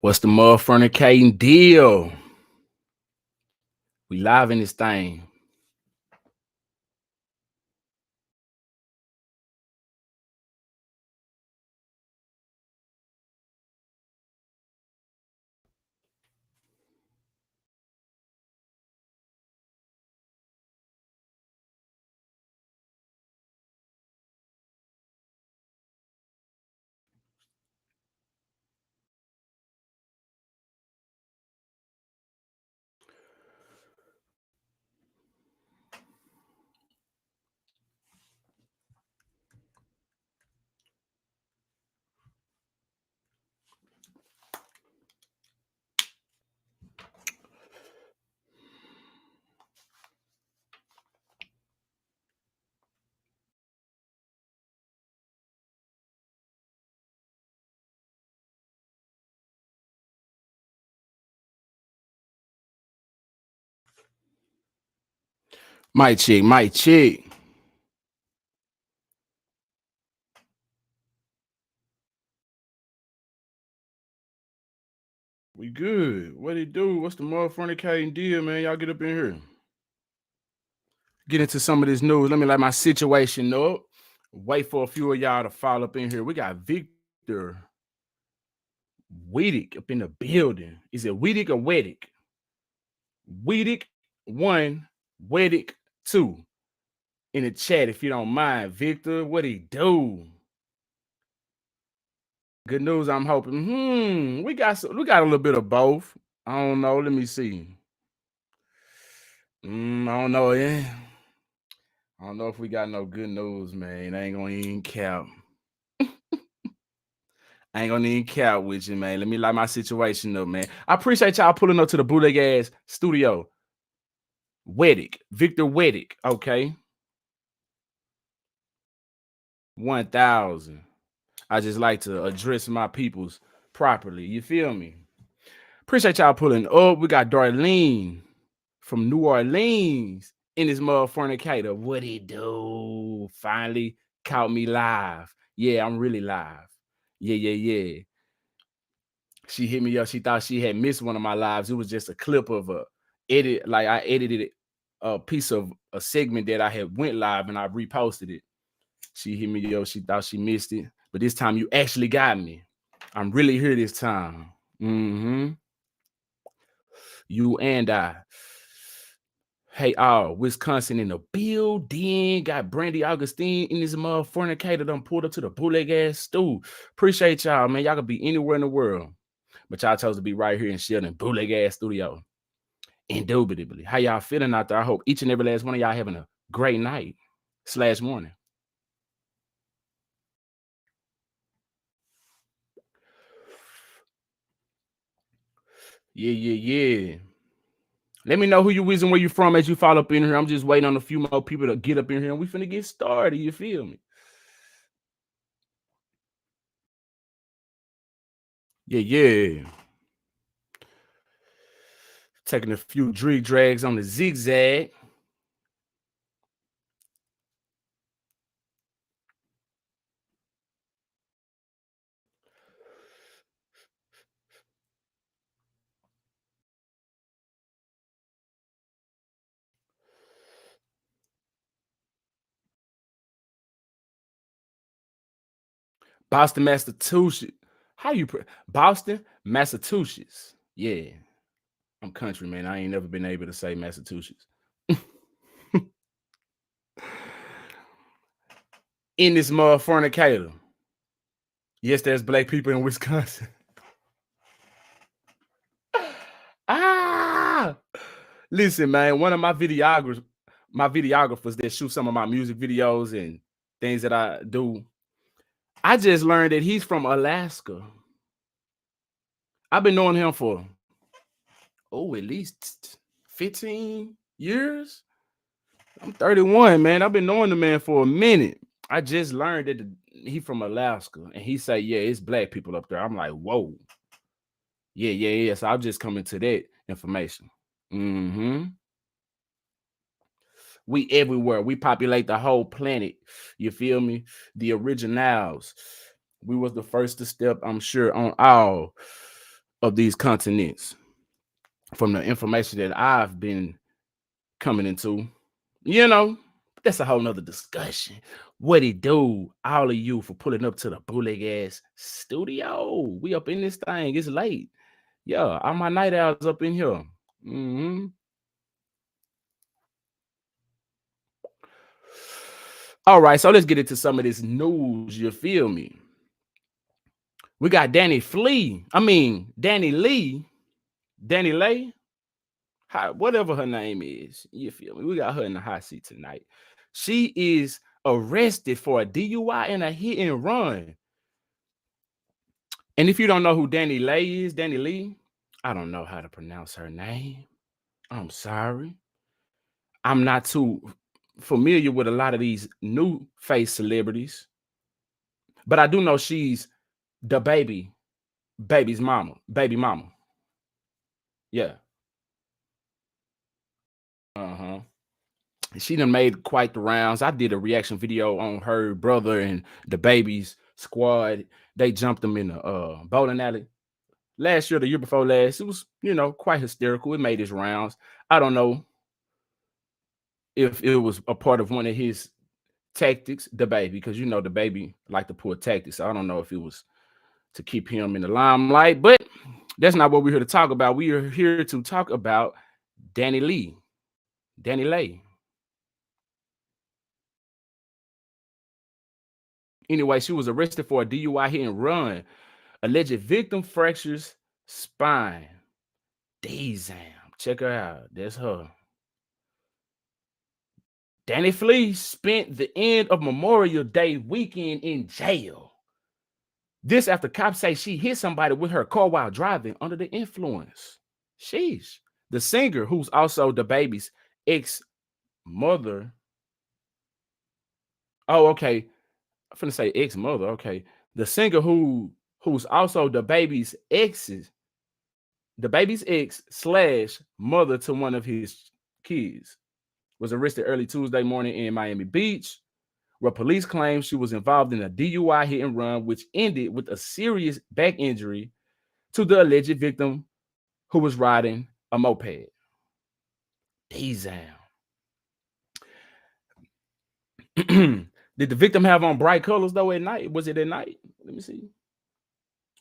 What's the motherfucking deal? We live in this thing. Mic check, mic check. We good. What it do? What's the motherfucking deal, man? Y'all get up in here. Get into some of this news. Let me let my situation up. Wait for a few of y'all to fall up in here. We got Victor Wittick up in the building. Is it Wittick or Weddick? Wittick 1, Weddick 2. In the chat, if you don't mind. Victor, what he do? Good news, I'm hoping. We got a little bit of both. I don't know. Let me see. I don't know. Yeah. I don't know if we got no good news, man. I ain't gonna even count. I ain't gonna even count with you, man. Let me light my situation up, man. I appreciate y'all pulling up to the bootleg ass studio. Weddick, Victor Weddick, okay. 1,000. I just like to address my peoples properly. You feel me? Appreciate y'all pulling up. We got Darlene from New Orleans in this motherfucker. What he do? Finally caught me live. Yeah, I'm really live. Yeah. She hit me up. She thought she had missed one of my lives. It was just a clip of a edit. Like I edited a piece of a segment that I had went live and I reposted it. She hit me up. She thought she missed it. But this time you actually got me. I'm really here this time. You and I. Hey, Wisconsin in the building. Got Brandy Augustine in this motherfucker. Done pulled up to the bootleg ass stool. Appreciate y'all, man. Y'all could be anywhere in the world. But y'all chose to be right here in Sheldon, bootleg ass studio. Indubitably. How y'all feeling out there? I hope each and every last one of y'all having a great night / morning. Yeah. Let me know who you is and where you from as you fall up in here. I'm just waiting on a few more people to get up in here and we finna get started. You feel me? Yeah. Taking a few drink drags on the zigzag. Boston, Massachusetts. How you Boston, Massachusetts? Yeah, I'm country, man. I ain't never been able to say Massachusetts. In this motherfucker. Yes, there's black people in Wisconsin. Listen, man. One of my videographers that shoot some of my music videos and things that I do. I just learned that he's from Alaska. I've been knowing him for at least 15 years. I'm 31, man. I've been knowing the man for a minute. I just learned that he from Alaska, and he say, yeah, it's black people up there. I'm like, whoa. Yeah. So I'm just coming to that information. We everywhere. We populate the whole planet. You feel me? The originals. We was the first to step, I'm sure, on all of these continents from the information that I've been coming into. You know, that's a whole nother discussion. What it do, all of you, for pulling up to the bootleg ass studio. We up in this thing. It's late. Yeah, all my night owls up in here. All right, so let's get into some of this news. You feel me? We got Danny Lee, Danny Lay, whatever her name is. You feel me? We got her in the hot seat tonight. She is arrested for a DUI and a hit and run. And if you don't know who Danny Lee, I don't know how to pronounce her name. I'm sorry. I'm not too familiar with a lot of these new face celebrities, but I do know she's the baby mama. Yeah. Uh-huh. She done made quite the rounds. I did a reaction video on her brother and the baby's squad. They jumped them in the bowling alley last year, the year before last. It was, quite hysterical. It made its rounds. I don't know if it was a part of one of his tactics, the baby, because the baby like to pull tactics. So I don't know if it was to keep him in the limelight, but that's not what we're here to talk about. We are here to talk about Danny Lay. Anyway, she was arrested for a DUI hit and run. Alleged victim fractures spine. Damn. Check her out. That's her. Danny Flea spent the end of Memorial Day weekend in jail. This after cops say she hit somebody with her car while driving under the influence. Sheesh. The singer, who's also the baby's ex-mother. Oh, okay. I'm finna say ex-mother. Okay. The singer who's also the baby's ex / mother to one of his kids, was arrested early Tuesday morning in Miami Beach, where police claim she was involved in a DUI hit and run, which ended with a serious back injury to the alleged victim, who was riding a moped. Damn. Did the victim have on bright colors though at night? Was it at night? Let me see.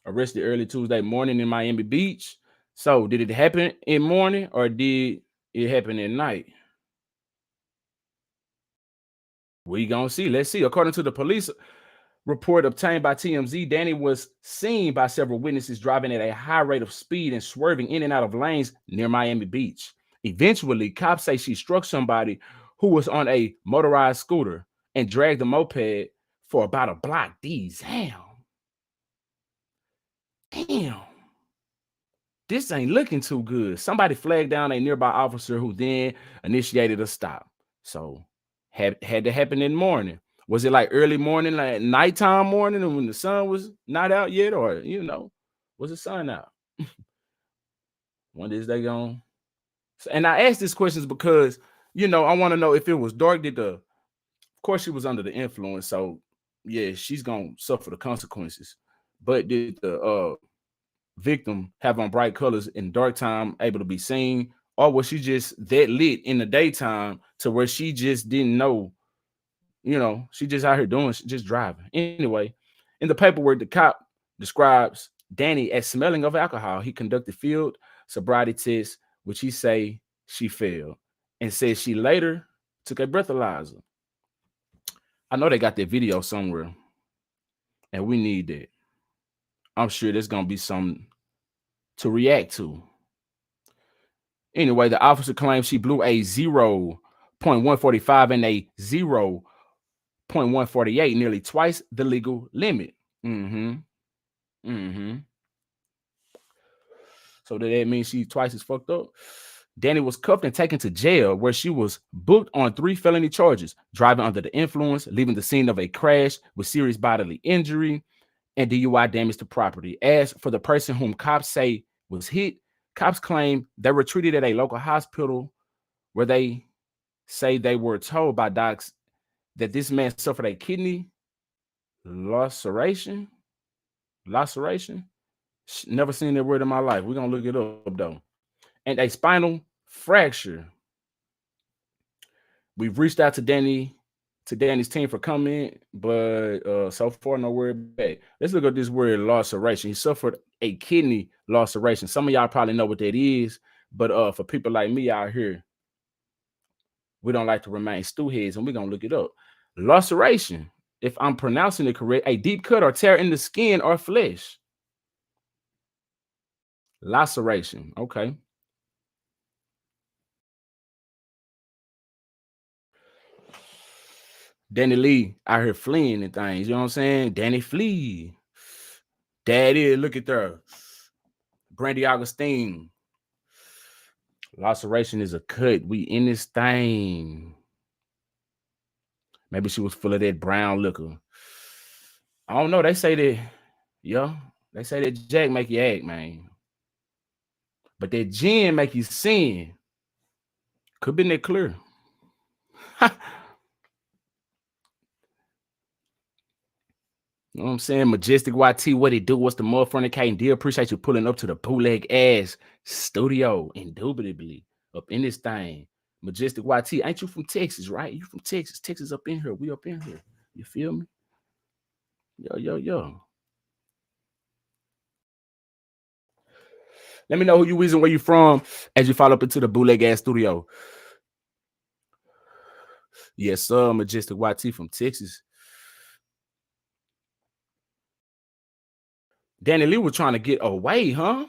Arrested early Tuesday morning in Miami Beach. So did it happen in morning or did it happen at night? We gonna see. Let's see. According to the police report obtained by TMZ, Danny was seen by several witnesses driving at a high rate of speed and swerving in and out of lanes near Miami Beach. Eventually, cops say she struck somebody who was on a motorized scooter and dragged the moped for about a block. Damn. This ain't looking too good. Somebody flagged down a nearby officer who then initiated a stop. So had to happen in the morning. Was it like early morning, like nighttime morning, and when the sun was not out yet, or was the sun out? When is they going? And I ask these questions because I want to know if it was dark. Of course she was under the influence, so yeah, she's gonna suffer the consequences. But did the victim have on bright colors in dark time, able to be seen, or was she just that lit in the daytime to where she just didn't know? She just out here just driving. Anyway, in the paperwork, the cop describes Danny as smelling of alcohol. He conducted field sobriety tests, which he say she failed, and says she later took a breathalyzer. I know they got that video somewhere, and we need that. I'm sure there's gonna be something to react to. Anyway, the officer claims she blew a 0.145 and a 0.148, nearly twice the legal limit. So that means she's twice as fucked up. Danny was cuffed and taken to jail, where she was booked on 3 felony charges: driving under the influence, leaving the scene of a crash with serious bodily injury, and DUI damage to property. As for the person whom cops say was hit, cops claim they were treated at a local hospital, where they say they were told by docs that this man suffered a kidney laceration. Never seen that word in my life. We're gonna look it up though. And a spinal fracture. We've reached out to Danny's team for comment, but so far no word back. Let's look at this word laceration. He suffered a kidney laceration. Some of y'all probably know what that is, but for people like me out here, we don't like to remain stew heads, and we're gonna look it up. Laceration, if I'm pronouncing it correct, a deep cut or tear in the skin or flesh. Laceration. Okay. Danny Lee out here fleeing and things. You know what I'm saying? Danny flee. Daddy, look at there. Brandy Augustine. Laceration is a cut. We in this thing. Maybe she was full of that brown liquor. I don't know. They say that, yeah. They say that Jack make you act, man. But that gin make you sin. Could be that clear. You know what I'm saying? Majestic YT, what it do? What's the motherfucking Kate deal? Appreciate you pulling up to the bootleg ass studio, indubitably up in this thing. Majestic YT, ain't you from Texas, right? You from Texas? Texas up in here. We up in here. You feel me? Yo. Let me know who you is and where you from as you follow up into the bootleg ass studio. Yes, sir. Majestic YT from Texas. Danny Lee was trying to get away, huh?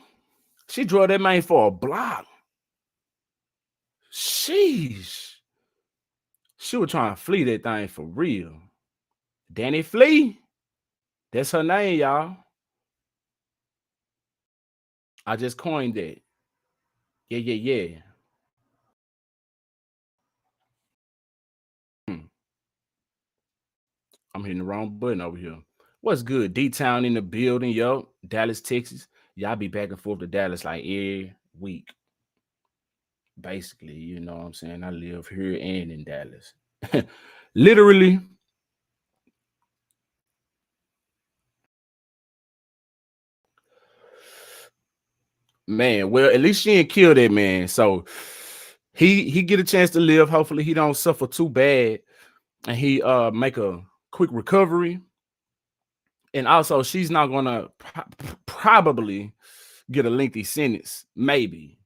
She drove that man for a block. Sheesh. She was trying to flee that thing for real. Danny Flee. That's her name, y'all. I just coined that. Yeah. I'm hitting the wrong button over here. What's good? D-Town in the building, yo. Dallas, Texas. Y'all be back and forth to Dallas like every week. Basically, you know what I'm saying? I live here and in Dallas. Literally. Man, well, at least she didn't kill that man. So he get a chance to live. Hopefully he don't suffer too bad. And he make a quick recovery. And also she's not gonna probably get a lengthy sentence, maybe.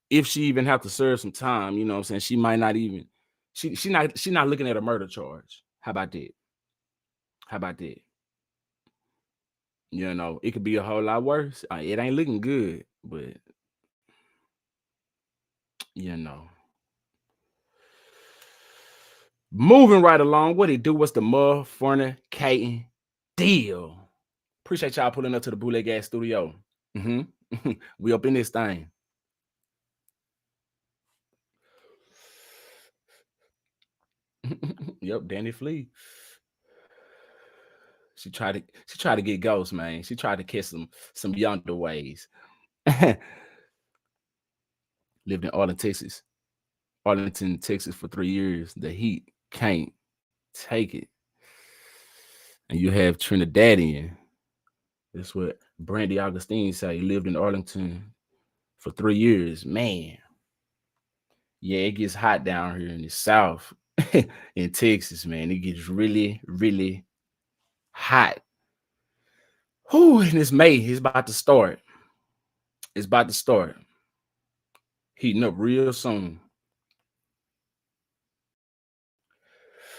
If she even have to serve some time, you know what I'm saying? She might not even she not looking at a murder charge. How about that? How about that? You know, it could be a whole lot worse. It ain't looking good, but you know. Moving right along, what it do? What's the fornicating deal? Appreciate y'all pulling up to the bootleg ass studio. We up in this thing. Yep, Danny Flee. She tried to get ghosts, man. She tried to catch some yonder ways. Lived in Arlington, Texas for 3 years. The heat can't take it. And you have Trinidadian. That's what Brandy Augustine said. He lived in Arlington for 3 years. Man. Yeah, it gets hot down here in the South in Texas, man. It gets really, really hot. Whew, and it's May. It's about to start. It's about to start. Heating up real soon.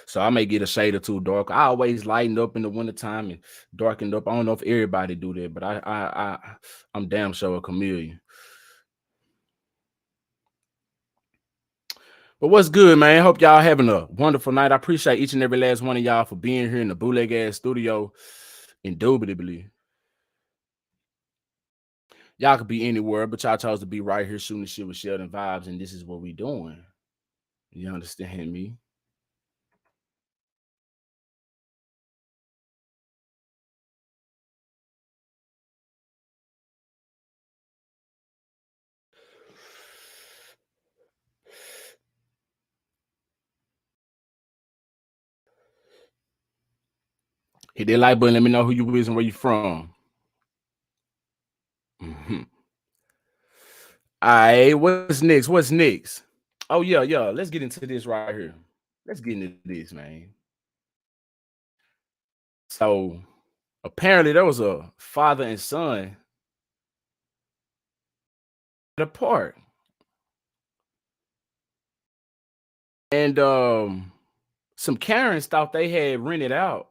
So I may get a shade or two dark. I always lighten up in the wintertime and darken up. I don't know if everybody do that, but I'm damn sure a chameleon. But what's good, man? Hope y'all having a wonderful night. I appreciate each and every last one of y'all for being here in the bootleg ass studio. Indubitably. Y'all could be anywhere, but y'all chose to be right here shooting the shit with Sheldon vibes, and this is what we doing. You understand me? Hit that like button. Let me know who you is and where you from. Alright, what's next? What's next? Oh yeah, yeah. Let's get into this right here. Let's get into this, man. So apparently there was a father and son apart. And some Karens thought they had rented out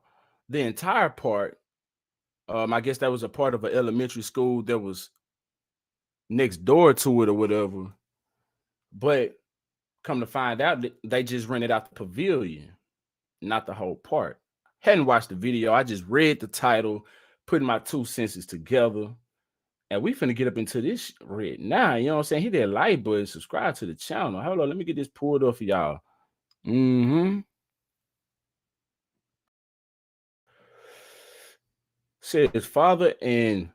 the entire part. I guess that was a part of an elementary school that was next door to it or whatever. But come to find out, they just rented out the pavilion, not the whole part. Hadn't watched the video. I just read the title, putting my 2 senses together. And we finna get up into this right now. You know what I'm saying? Hit that like button, subscribe to the channel. Hold on, let me get this pulled up for y'all. Says father and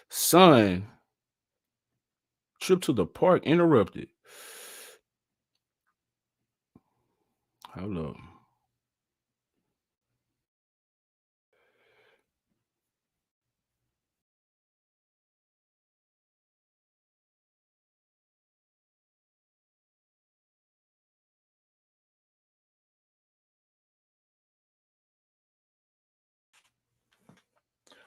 son trip to the park interrupted. Hold up.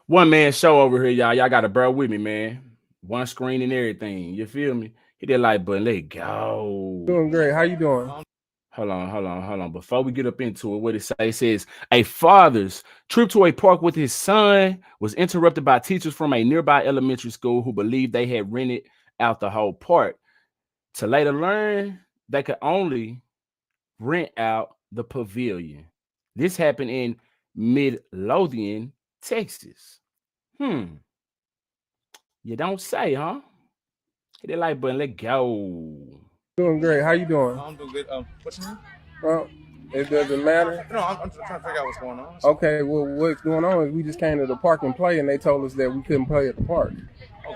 One man show over here, y'all. Y'all gotta bear with me, man. One screen and everything. You feel me? Hit that like button. Let it go. Doing great. How you doing? Hold on. Before we get up into it, what it say? It says a father's trip to a park with his son was interrupted by teachers from a nearby elementary school who believed they had rented out the whole park. To later learn they could only rent out the pavilion. This happened in Midlothian, Texas. You don't say, huh? Hit that like button. Let go. Doing great. How you doing? I'm doing good. What's your name? It doesn't matter. No, I'm trying to figure out what's going on. So. Okay, well, what's going on is we just came to the park and play, and they told us that we couldn't play at the park.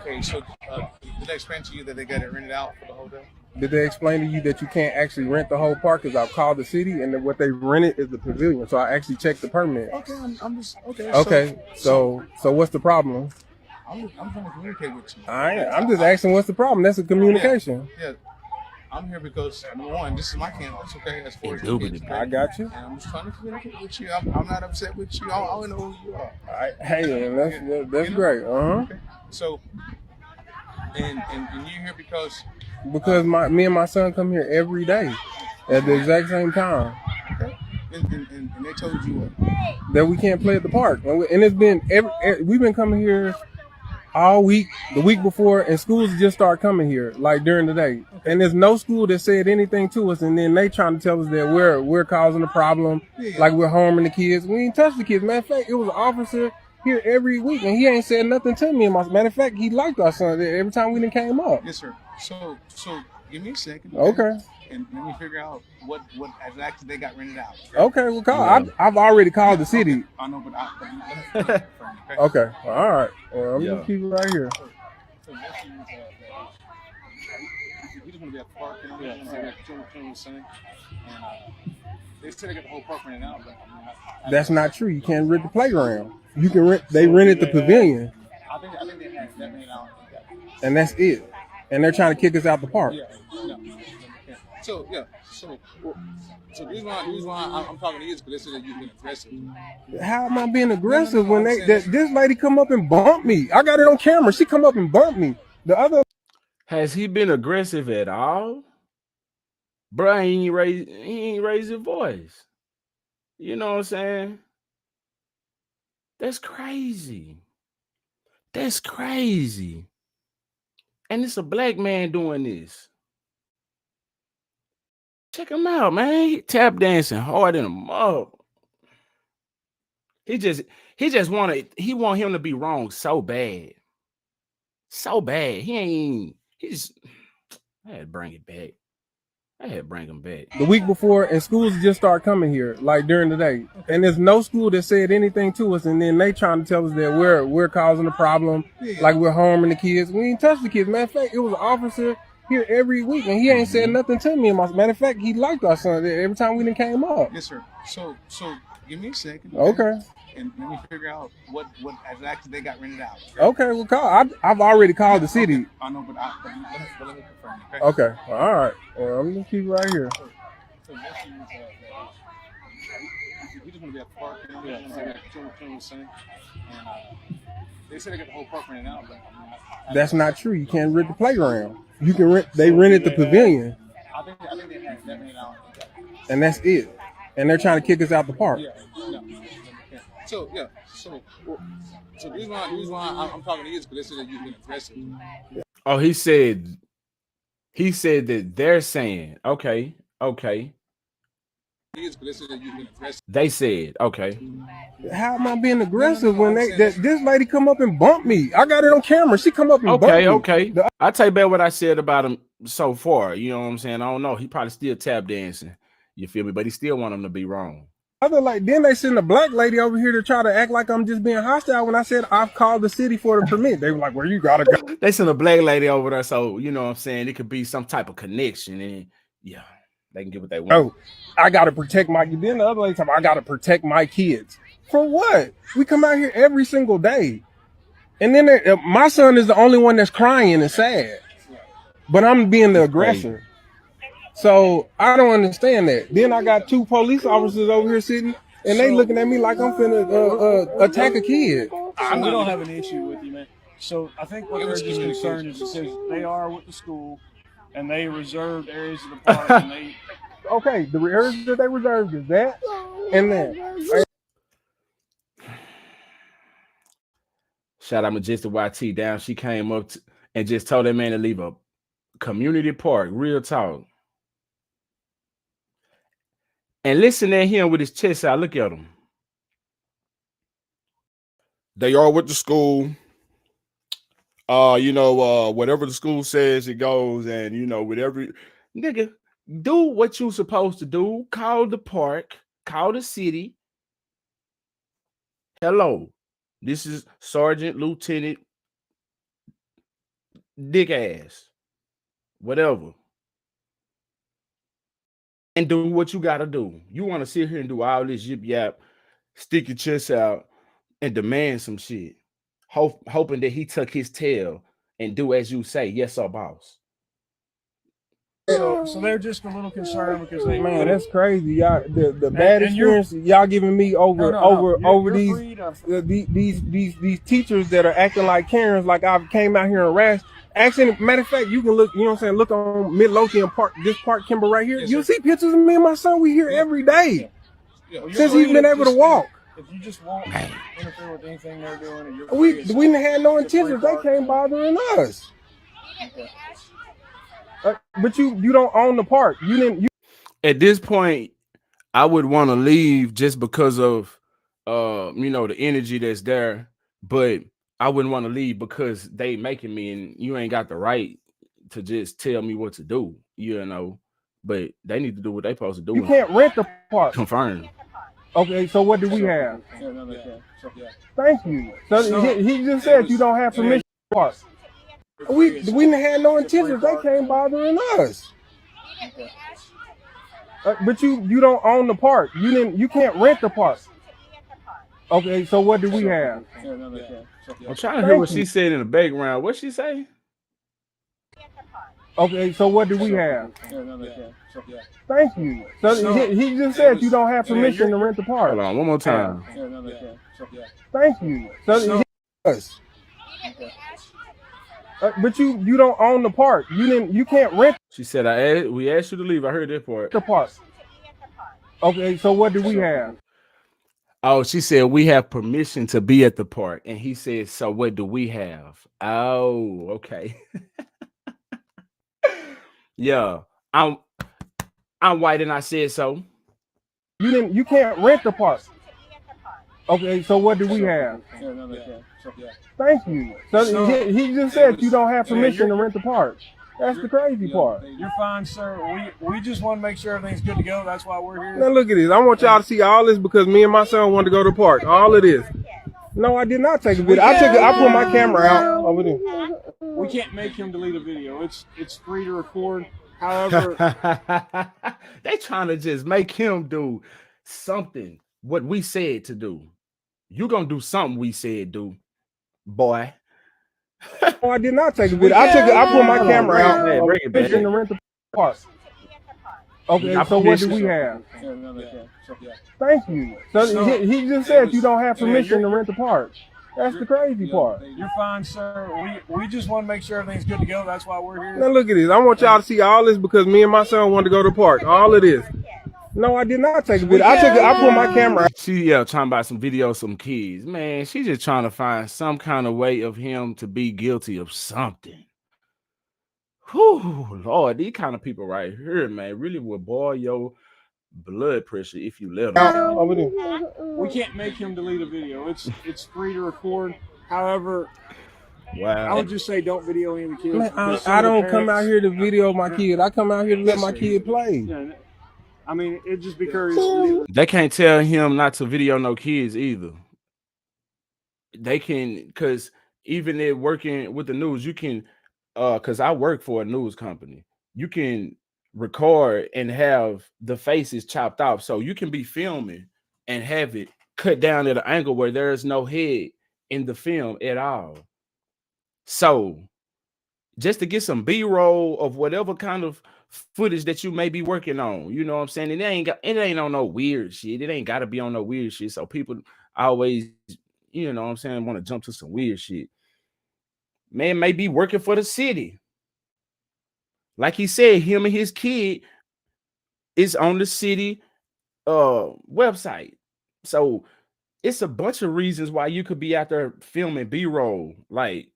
Okay, so did they explain to you that they got it rented out for the whole day? Did they explain to you that you can't actually rent the whole park? Because I've called the city, and that what they rented is the pavilion. So I actually checked the permit. Okay, I'm just okay. Okay, so what's the problem? I'm trying to communicate with you. I'm just asking what's the problem. That's a communication. Yeah. I'm here because number one, this is my campus, okay? As far as kids, okay? I got you. And I'm just trying to communicate with you. I'm not upset with you. I don't know who you are. Hey, man, that's great. Okay. So, and you're here because me and my son come here every day at the exact same time. Okay. And they told you what? That we can't play at the park, and it's been we've been coming here all week, the week before, and schools just start coming here like during the day. Okay. And there's no school that said anything to us, and then they trying to tell us that we're causing a problem, like we're harming the kids. We ain't touched the kids. Matter of fact, it was an officer here every week, and he ain't said nothing to me. Matter of fact, he liked our son every time we done came up. Yes, sir. So give me a second. Okay. And let me figure out what exactly they got rented out. Okay, well, call. Yeah. I've already called the city. Okay. I know, but okay. All right. Well, I'm just keep it right here. So you just want to be at the park, you know? Yeah. Children with son. And they said they got the whole park rented out, but that's not true. You can't rent the playground. You can rent. They rented the pavilion. I think they had that rented out. And that's it. And they're trying to kick us out the park. Yeah. So the reason why I'm talking to you is because they said that you've been aggressive. How am I being aggressive when this lady come up and bumped me? I got it on camera. She come up and bumped me. The other. Has he been aggressive at all? Bro, he ain't raised his voice. You know what I'm saying? That's crazy. That's crazy. And it's a black man doing this. Check him out, man. He tap dancing hard in a mug. He want him to be wrong so bad. So bad. I had to bring it back. I had to bring him back. The week before, and schools just start coming here, like during the day. And there's no school that said anything to us, and then they trying to tell us that we're causing a problem, like we're harming the kids. We ain't touched the kids. Matter of fact, it was an officer here every week, and he ain't said nothing to me. Matter of fact, he liked our son every time we done came up. Yes, sir. So Give me a second. Okay. And let me figure out what exactly they got rented out. Okay, well, I've already called the city. Okay. I know, but let me confirm. Okay. All right. Well, I'm gonna keep right here. So we just want to be at the park, you know? Yeah. So like Sheldon was saying, and they said they got the whole park rented out, but That's not true. You can't rent the playground. You can rent. They rented the pavilion, I think they had that rented out. and that's it. And they're trying to kick us out the park. Yeah. So the reason why I'm talking to you is because they said that you've been aggressive. Oh, he said that they're saying, okay. They said, okay. How am I being aggressive when this lady come up and bump me? I got it on camera. She come up and bump me. Okay. I tell you about what I said about him so far. You know what I'm saying? I don't know. He probably still tap dancing. You feel me? But he still want him to be wrong. Then they send a black lady over here to try to act like I'm just being hostile when I said I've called the city for the permit. They were like, "Where you gotta go?" They send a black lady over there, so you know what I'm saying, it could be some type of connection, and yeah, they can get what they want. Oh, I gotta protect my. Then the other lady time, I gotta protect my kids. For what? We come out here every single day, and then my son is the only one that's crying and sad, but I'm being the aggressor. So I don't understand that. Then I got two police officers over here sitting, and they looking at me like I'm finna attack a kid. We don't have an issue with you, man. So I think what they're just concerned is it says they are with the school, and they reserved areas of the park. And they okay, the areas that they reserved is that and that. Shout out Majestic YT down. She came up and just told that man to leave a community park. Real talk. And listen at him with his chest out. Look at him. They are with the school. Whatever the school says, it goes. And, with every nigga, do what you supposed to do. Call the park. Call the city. Hello. This is Sergeant, Lieutenant, Dick ass. Whatever. And do what you got to do. You want to sit here and do all this yip yap, stick your chest out, and demand some shit, hoping that he tuck his tail and do as you say. Yes, sir, boss. so they're just a little concerned because they. Man, that's crazy, y'all. The bad experience y'all giving me over these teachers that are acting like Karens, like I came out here and harassed. Actually, matter of fact, you can look, look on Midlothian Park, this Park Kimber right here. You'll see pictures of me and my son. We here every day since he's been able to walk. If you just won't interfere with anything they're doing, we didn't have no intentions. They came bothering us. Okay. But you don't own the park. At this point, I would want to leave just because of the energy that's there, but I wouldn't want to leave because they making me, and you ain't got the right to just tell me what to do, but they need to do what they supposed to do. You can't rent the park. Confirmed. Okay, so what do we have? Thank you. So he just said you don't have permission to park. We didn't have no intentions. They came bothering us. But you don't own the park. You can't rent the park. Okay, so what do we have? I'm trying to hear what she said in the background. What'd she say? Okay, so what do we have? Thank you. So he just said you don't have permission to rent the park. Hold on, one more time. Thank you. So us. But you don't own the park. You can't rent. She said we asked you to leave. I heard that part. The park. Okay, so what do we have? Oh, she said we have permission to be at the park, and he said, "So what do we have?" Oh, okay. Yeah, I'm white, and I said so. You can't rent the park. Okay, so what do we have? Thank you. So he just said you don't have permission to rent the park. That's the crazy part. You're fine, sir. We just want to make sure everything's good to go. That's why we're here. Now look at this. I want y'all to see all this because me and my son wanted to go to the park. All of this. No, I did not take a video. I put my camera out over there. We can't make him delete a video. It's free to record. However, they trying to just make him do something what we said to do. You gonna do something we said do, boy. No, I did not take a video. I put my camera out. Bring it back. In the rental park. Okay, so what do we have? Thank you. So he just said you don't have permission to rent the park. That's the crazy part. You're fine, sir. We just want to make sure everything's good to go. That's why we're here. Now look at this. I want y'all to see all this because me and my son wanted to go to the park. All of this. No, I did not take a video. I put my camera out. She talking about some videos, some kids. Man, she's just trying to find some kind of way of him to be guilty of something. Whew, Lord, these kind of people right here, man, really will boil your blood pressure if you let them. Over there. We can't make him delete a video. It's free to record. However, Wow. I would just say don't video any of the kids. Man, I don't come out here to video my kid. I come out here to let my kid play. Yeah, I mean, it just because They can't tell him not to video no kids either. They can, because even if working with the news, you can, because I work for a news company, you can record and have the faces chopped off. So you can be filming and have it cut down at an angle where there is no head in the film at all. So just to get some B-roll of whatever kind of footage that you may be working on, you know what I'm saying? And it ain't on no weird shit. It ain't got to be on no weird shit. So people always, you know what I'm saying, want to jump to some weird shit. Man may be working for the city. Like he said, him and his kid is on the city website. So it's a bunch of reasons why you could be out there filming B-roll. Like,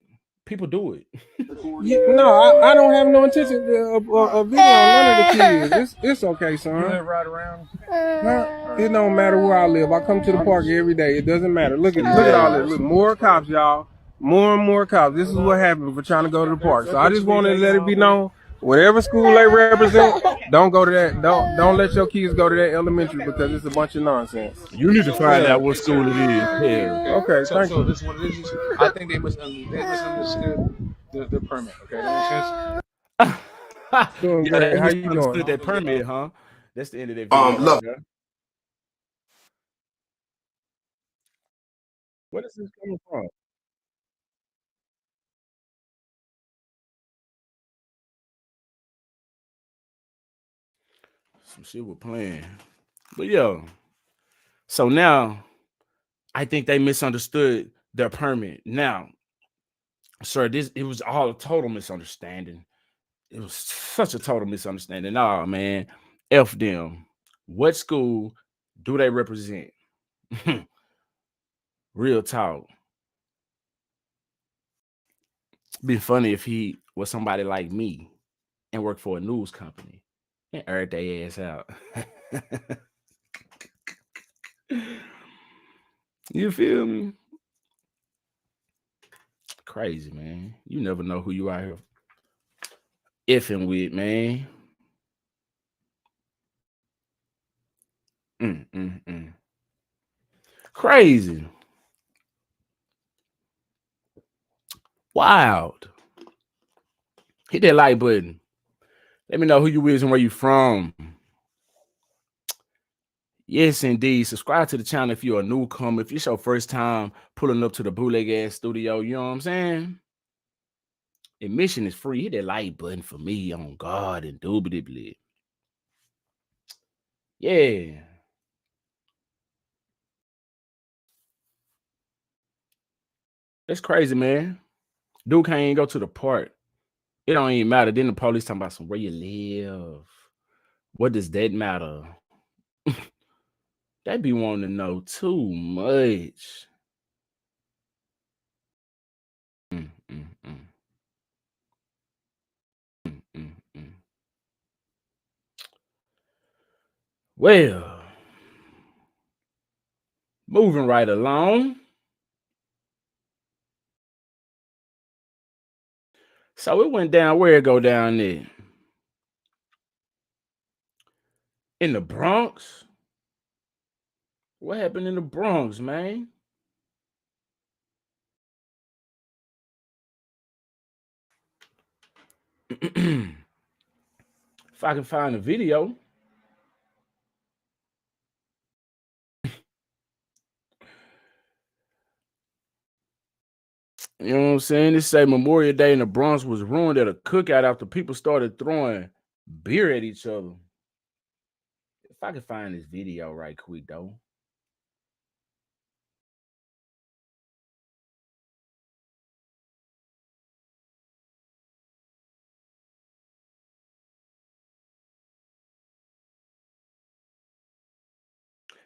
people do it. No, I don't have no intention of videoing none of the kids. It's okay, son. you live right around. It don't matter where I live. I come to the park every day. It doesn't matter. Look at all this. Look, more cops, y'all. More and more cops. This is what happened for trying to go to the park. So I just wanted to let it be known. Whatever school they represent, don't go to that. Don't let your kids go to that elementary because it's a bunch of nonsense. You need to find out what school it is. Yeah. Okay, So thank you. this is what it is. I think they misunderstood the permit. Okay, that makes sense. Doing Yeah, great. they How you misunderstood doing? that permit, huh? That's the end of that video. Look. Right. What is this coming from? Some shit we're playing. But yeah. So now I think they misunderstood their permit. Now, sir, it was all a total misunderstanding. It was such a total misunderstanding. Nah, man. F them. What school do they represent? Real talk. Be funny if he was somebody like me and worked for a news company and aired their ass out. You feel me? Crazy, man. You never know who you out here effing with, man. Crazy. Wild. Hit that like button. Let me know who you is and where you from. Yes, indeed. Subscribe to the channel if you're a newcomer. If it's your first time pulling up to the bootleg ass studio, you know what I'm saying? Admission is free. Hit that like button for me on God, indubitably. Yeah. That's crazy, man. Dude can't even go to the park. It don't even matter. Then the police talking about some where you live. What does that matter? They be wanting to know too much. Well, moving right along. So it went down. Where it go down there? In the Bronx? What happened in the Bronx, man? If I can find a video. You know what I'm saying? They say Memorial Day in the Bronx was ruined at a cookout after people started throwing beer at each other. If I could find this video right quick, though.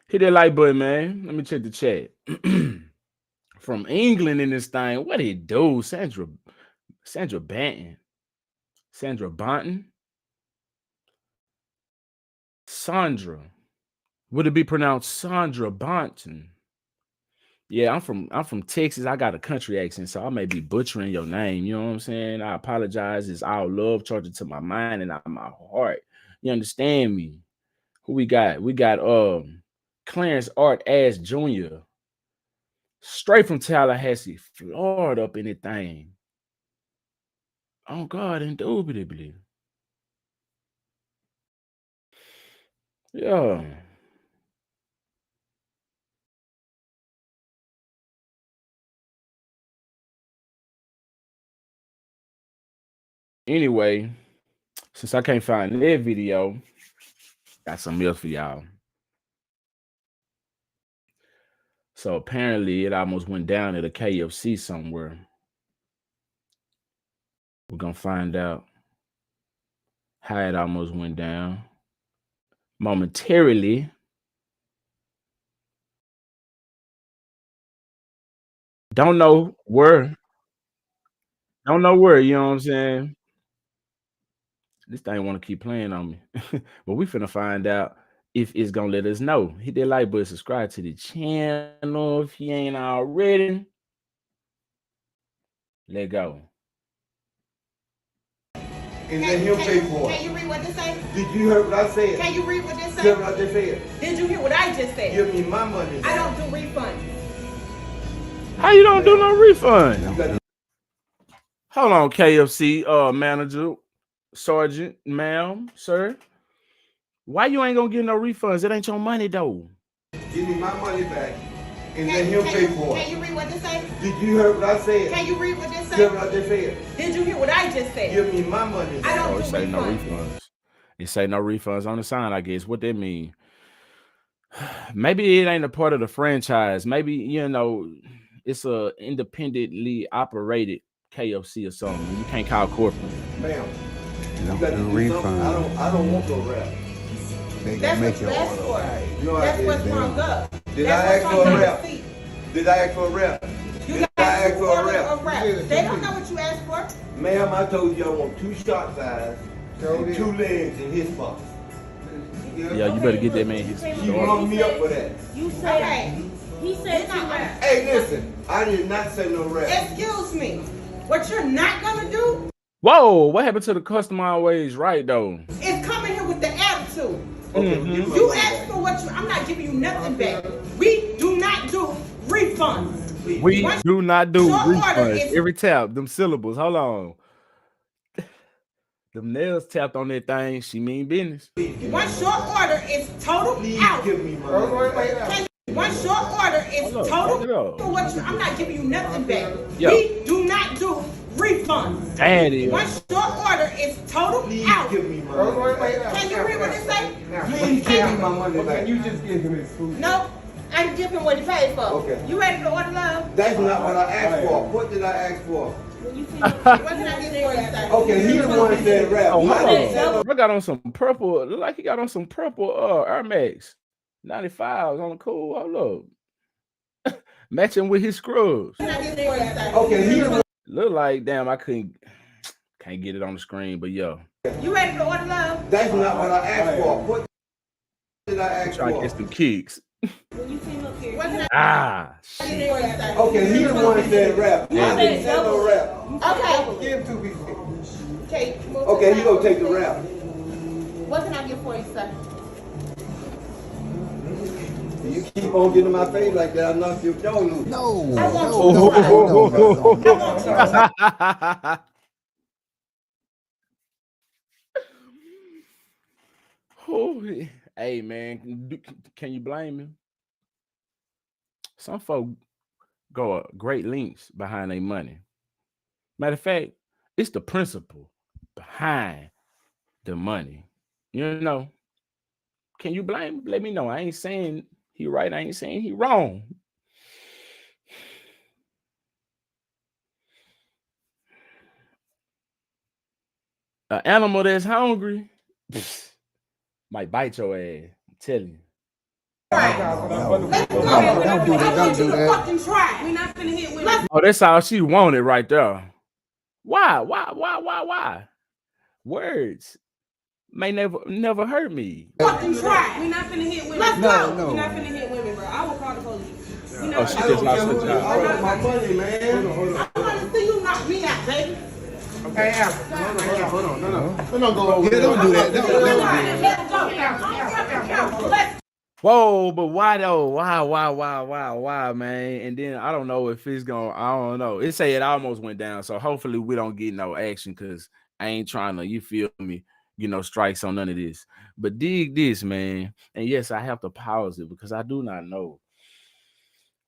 Hit that like button, man. Let me check the chat. From England in this thing. What it do? Sandra Banton. Sandra Bonton. Sandra. Would it be pronounced Sandra Bonton? Yeah, I'm from Texas. I got a country accent, so I may be butchering your name. You know what I'm saying? I apologize. It's all love charging to my mind and out my heart. You understand me? Who we got? We got Clarence Art Ash Jr. Straight from Tallahassee, Florida up in the thing. Oh God, indubitably. Yeah. Anyway, since I can't find that video, got something else for y'all. So apparently it almost went down at a KFC somewhere. We're gonna find out how it almost went down momentarily. Don't know where. Don't know where, you know what I'm saying? This thing want to keep playing on me. But we finna find out if it's gonna let us know. Hit that like button, subscribe to the channel if you ain't already. Let go. And then he'll pay for it. Can you read what this say? Did you hear what I said? Can you read what this say? Hear what I just said? Did you hear what I just said? Give me my money. I don't do refunds. How you don't do no refund? You got Hold on, KFC manager, sergeant, ma'am, sir. Why you ain't gonna get no refunds? It ain't your money though. give me my money back, and then he'll pay for Can it. you read what this say? Did you hear what I said? Can you read what this Hear say? what I just said? Did you hear what I just said? Give me my money. I don't Oh, it do say no refunds. refunds. It say no refunds on the sign, I guess. What that mean? Maybe it ain't a part of the franchise. Maybe, you know, it's a independently operated KFC or something. You can't call corporate. Ma'am, You don't got to do do something. refunds. I don't want no rap. They That's can make what your you asked order. for. No, I That's what's didn't. wrong up. Did I That's ask what's for a on rap? the receipt. Did I ask for a rap? You Did I got ask for a order rap? a rap. They don't know what you asked for. Ma'am, I told you I want 2 shot size and 2 legs in his box. Yeah, you better get that man his You rung me up for that. You said Okay. he said You're not to rap. Hey, listen, I did not say no rap. Excuse me. What you're not gonna do Whoa, what happened to the customer always right though? is come in here with the attitude. Okay, well, give me my You money asked back. for what you. I'm not giving you nothing back. We do not do refunds. We Once do not do your order refunds. is- Every tap, them syllables. Hold on. Them nails tapped on that thing. She mean business. Once your order is total Please out. give me my money back. Once your order is Hold up, total hold it up. for what you. I'm not giving you nothing back. Yo. We do not do refunds. Daddy. Once your order is total Please out. give me my money back. Can you read what it say? Please give me my money back. You just give him his food. No, I'm giving what he paid for. Okay. You ready to order love? That's not what I asked for. What did I ask for? when you see What can I get for you, sir? Okay, he the one that said rap. Oh, I hold didn't say no- on. I got on some purple. Look like he got on some purple Air Max 95s on the cool. Hold up. Matching with his scrubs. What can I get for you, sir? Okay, he the one. Look like damn, I can't get it on the screen, but yo. You ready to order love? That's not what I asked for. What did I ask Try to for? get some kicks. when you see him up here. What can Ah, I shit. get for you, sir? Okay, he the one that said rap. Yeah. I didn't say no rap. Okay. Give him 2 pieces. Okay. move to Okay, the he gonna side. take the rap. What can I get for you, sir? You keep on getting in my face like that, I'll knock your jaw loose. No, I want no, you no, to no, no, no, no. I want you to Oh, hey man, can you blame him? Some folk go great lengths behind their money. Matter of fact, it's the principle behind the money. You know, can you blame? Let me know. I ain't saying he right. I ain't saying he wrong. An animal that's hungry might bite your ass. I'm telling you. Don't do that. Don't do that. We're not finna hit women. Oh, that's all she wanted right there. Why? Why? Words may never hurt me. Fucking try. We're not finna hit women. Let's go. No. We're not finna hit women, bro. I will call the police. We Oh, not she finna- just lost her job. I want my money, man. I want to see you knock me out, baby. Hey, Alfred, hold on. No. Go over Yeah, don't do that. Don't do that. Let's Whoa, but why though? Why, man? And then I don't know if it's gonna. I don't know. It say it almost went down, so hopefully we don't get no action because I ain't trying to. You feel me? Strikes on none of this. But dig this, man. And yes, I have to pause it because I do not know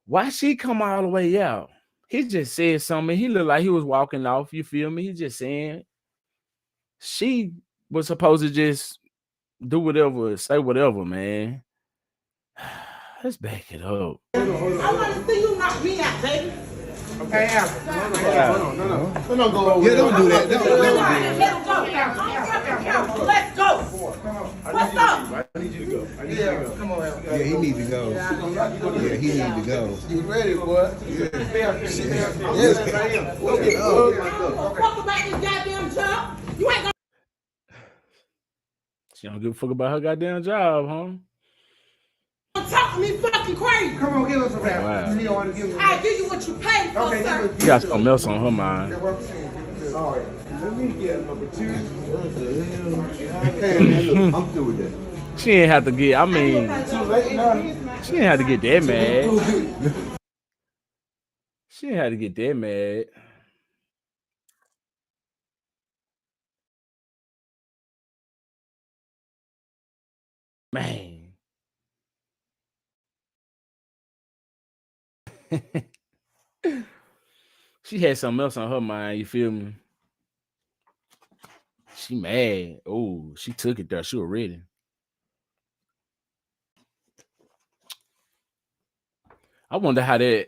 why she come all the way out. He just said something. He looked like he was walking off. You feel me? He just saying she was supposed to just do whatever, say whatever, man. Let's back it up. I want to see you knock me out, baby. Hey, Alfred, hold on. No. Go over Yeah, don't do that. Don't do that. Let's go. What's up? I need you to go. Come on, Alfred. Yeah, he need to go. Yeah, he need to go. You ready, boy? Fuck about this goddamn job. You ain't gonna She don't give a fuck about her goddamn job, talk to me fucking crazy. Come on, give us a rap. Wow. You don't want to give us I give you what you paid for, Okay, sir. She got something else on her mind. All right. Let me get number 2. Hey, man, look, I'm through with that. She ain't have to get. I mean, Too late now. she ain't have to get that mad. She ain't had to get that mad. Man. She had something else on her mind, you feel me? She mad. Oh, she took it there. She was ready. I wonder how that.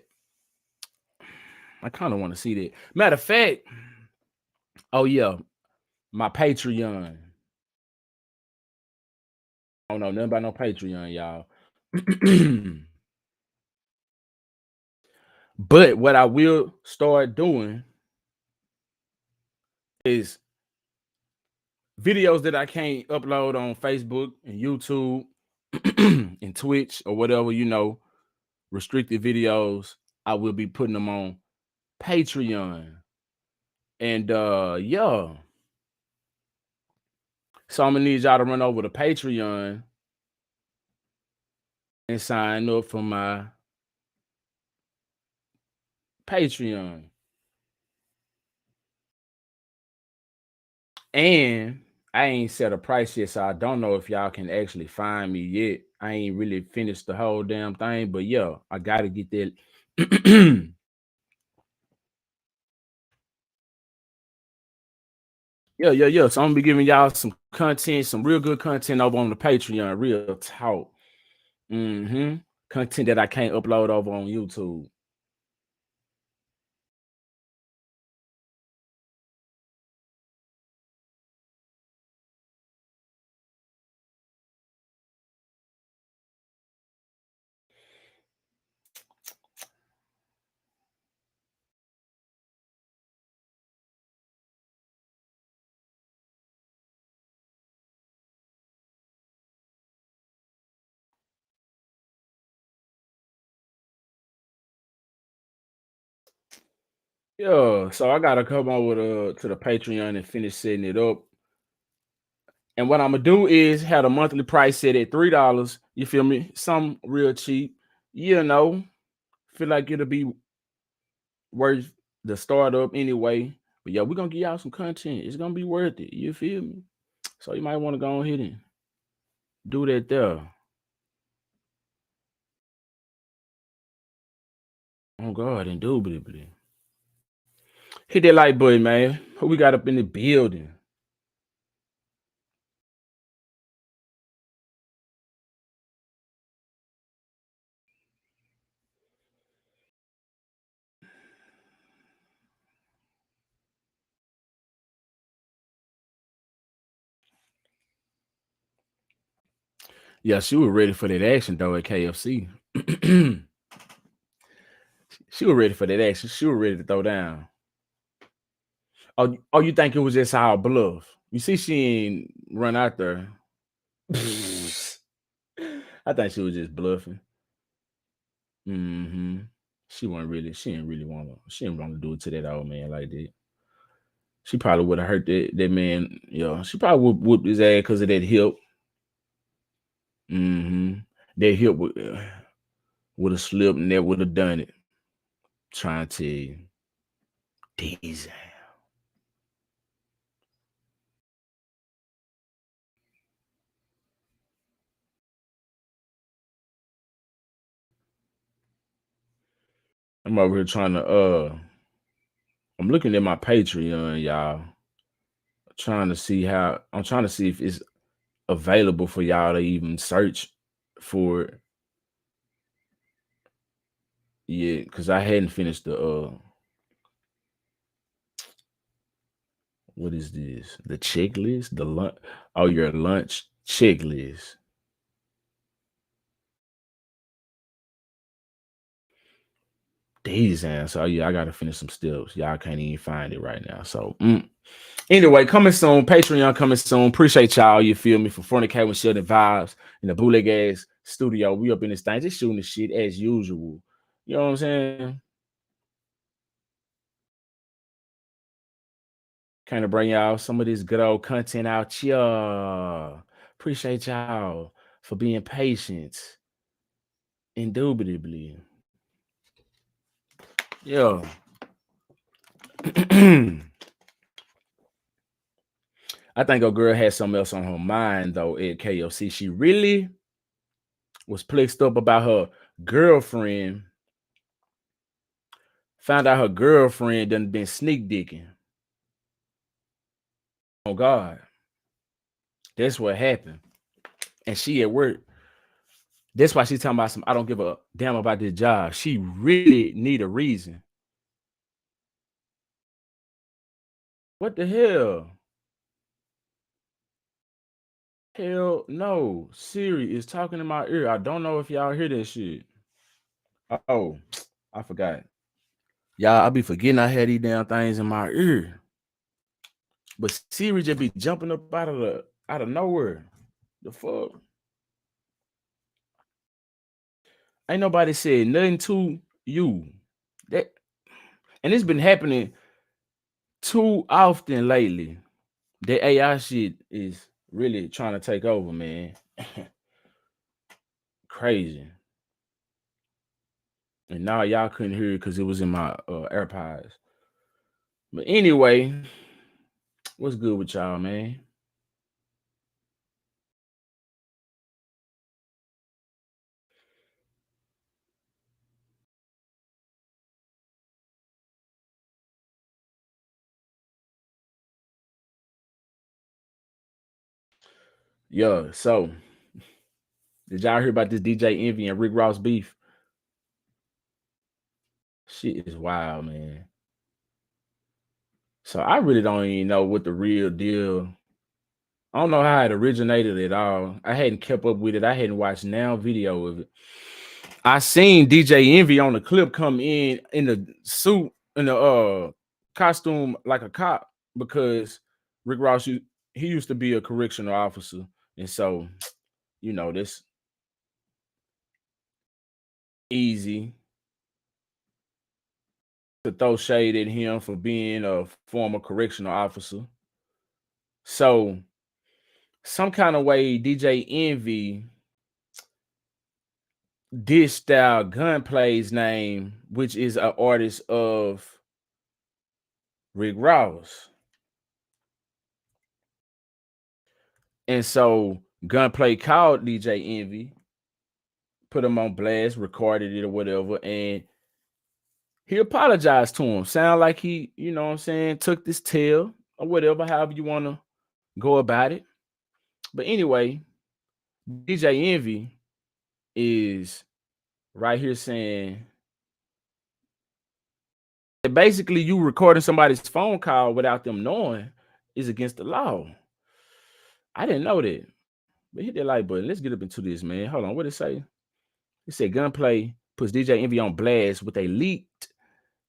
I kind of want to see that. Matter of fact, oh yeah, my Patreon. I don't know nothing about no Patreon, y'all. But what I will start doing is videos that I can't upload on Facebook and YouTube and Twitch or whatever, restricted videos. I will be putting them on Patreon. And yeah. So I'm gonna need y'all to run over to Patreon and sign up for my Patreon. And I ain't set a price yet, so I don't know if y'all can actually find me yet. I ain't really finished the whole damn thing, but yeah, I gotta get that. Yeah. So I'm gonna be giving y'all some content, some real good content over on the Patreon, real talk. Content that I can't upload over on YouTube. Yeah, so I gotta come over to the Patreon and finish setting it up. And what I'm gonna do is have the monthly price set at $3. You feel me? Some real cheap. Feel like it'll be worth the startup anyway. But yeah, we're gonna give y'all some content. It's gonna be worth it. You feel me? So you might want to go ahead and do that there. Oh God, indubitably. Hit that like button, man. Who we got up in the building? Yeah, she was ready for that action though at KFC. She was ready for that action. She was ready to throw down. Oh, you think it was just our bluff? You see, she ain't run out there. I think she was just bluffing. Hmm. She wasn't really. She didn't really want to. She didn't want to do it to that old man like that. She probably would have hurt that man. She probably would whoop his ass because of that hip. Hmm. That hip would have slipped and that would have done it. Trying to tease. I'm over here trying to I'm looking at my Patreon, y'all. I'm trying to see if it's available for y'all to even search for it. Yeah, because I hadn't finished the what is this? The checklist? The lunch your lunch checklist. These and so yeah, I gotta finish some steps. Y'all can't even find it right now. So anyway, coming soon. Patreon coming soon. Appreciate y'all. You feel me? For Fornicate with Sheldon Vibes in the bootleg ass studio. We up in this thing, just shooting the shit as usual. You know what I'm saying? Kind of bring y'all some of this good old content out here. Appreciate y'all for being patient. Indubitably. Yeah. I think a girl had something else on her mind though at KFC. She really was plexed up about her girlfriend. Found out her girlfriend done been sneak dicking. Oh God. That's what happened. And she at work. That's why she's talking about I don't give a damn about this job. She really need a reason. What the hell? Hell no. Siri is talking in my ear. I don't know if y'all hear that shit. Oh, I forgot. Y'all, I be forgetting I had these damn things in my ear. But Siri just be jumping up out of nowhere. The fuck? Ain't nobody said nothing to you. That and it's been happening too often lately. The AI shit is really trying to take over, man. Crazy. And now y'all couldn't hear it because it was in my AirPods. But anyway, what's good with y'all, man? Yeah, so did y'all hear about this DJ Envy and Rick Ross beef? Shit is wild, man. So I really don't even know what the real deal. I don't know how it originated at all. I hadn't kept up with it. I hadn't watched now video of it. I seen DJ Envy on the clip come in the suit in the costume like a cop because Rick Ross he used to be a correctional officer, and so this easy to throw shade at him for being a former correctional officer. So some kind of way DJ Envy dished out Gunplay's name, which is an artist of Rick Ross. And so Gunplay called DJ Envy, put him on blast, recorded it or whatever, and he apologized to him. Sound like he, you know what I'm saying, took this tail or whatever, however you want to go about it. But anyway, DJ Envy is right here saying that basically you recording somebody's phone call without them knowing is against the law. I didn't know that. But hit that like button. Let's get up into this, man. Hold on. What did it say? It said Gunplay puts DJ Envy on blast with a leaked